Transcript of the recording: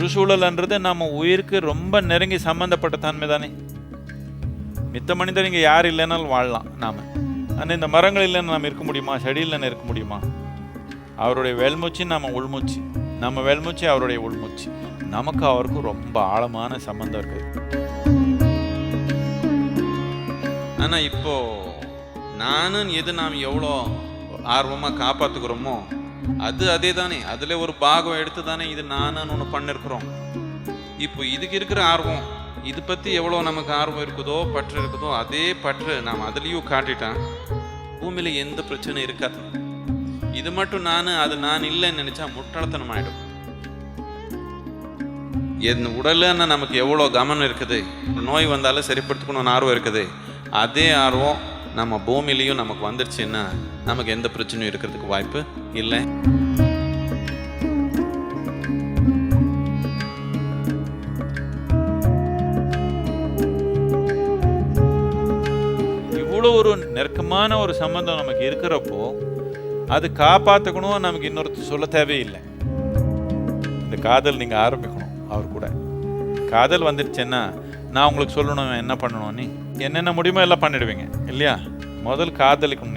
சுற்றுச்சூழல்ன்றது நம்ம உயிருக்கு ரொம்ப நெருங்கி சம்பந்தப்பட்ட தன்மை தானே. மித்த மனிதர் இங்கே யார் இல்லைனாலும் வாழலாம் நாம். ஆனால் இந்த மரங்கள் இல்லைன்னு நாம் இருக்க முடியுமா? செடி இல்லைன்னு இருக்க முடியுமா? அவருடைய வெல்மூச்சு நம்ம உள்மூச்சு, நம்ம வெல்மூச்சு அவருடைய உள்மூச்சு. நமக்கு அவருக்கும் ரொம்ப ஆழமான சம்பந்தம் இருக்குது. ஆனால் இப்போ நானும் எது நாம் எவ்வளோ ஆர்வமாக காப்பாற்றுக்கிறோமோ அது அதே தானே. அதில் ஒரு பாகம் எடுத்து தானே இது நானுன்னு ஒன்று பண்ணிருக்கிறோம். இப்போ இதுக்கு இருக்கிற ஆர்வம், இது பற்றி எவ்வளோ நமக்கு ஆர்வம் இருக்குதோ, பற்று இருக்குதோ, அதே பற்று நாம் அதுலேயும் காட்டிட்டான் பூமியில் எந்த பிரச்சனையும் இருக்காது. இது மட்டும் அது நான் இல்லைன்னு நினச்சா முட்டாள்தனம் ஆகிடும். என் உடலுன்னு நமக்கு எவ்வளோ கவனம் இருக்குது, நோய் வந்தாலும் சரிப்படுத்திக்கணும்னு ஆர்வம் இருக்குது, அதே ஆர்வம் நம்ம பூமியிலையும் நமக்கு வந்துடுச்சுன்னா நமக்கு எந்த பிரச்சனையும் இருக்கிறதுக்கு வாய்ப்பு இல்லை. இவ்வளோ ஒரு நெருக்கமான ஒரு சம்பந்தம் நமக்கு இருக்கிறப்போ அது காப்பாற்றக்கணும், நமக்கு இன்னொருத்தர் சொல்ல தேவையில்லை. இந்த காதல் நீங்கள் ஆரம்பிக்கணும் அவர் கூட. காதல் வந்துடுச்சுன்னா நான் உங்களுக்கு சொல்லணும் என்ன பண்ணணும், நீ என்னென்ன முடியுமோ எல்லாம் பண்ணிடுவீங்க இல்லையா? முதல் காதலிக்கணும்.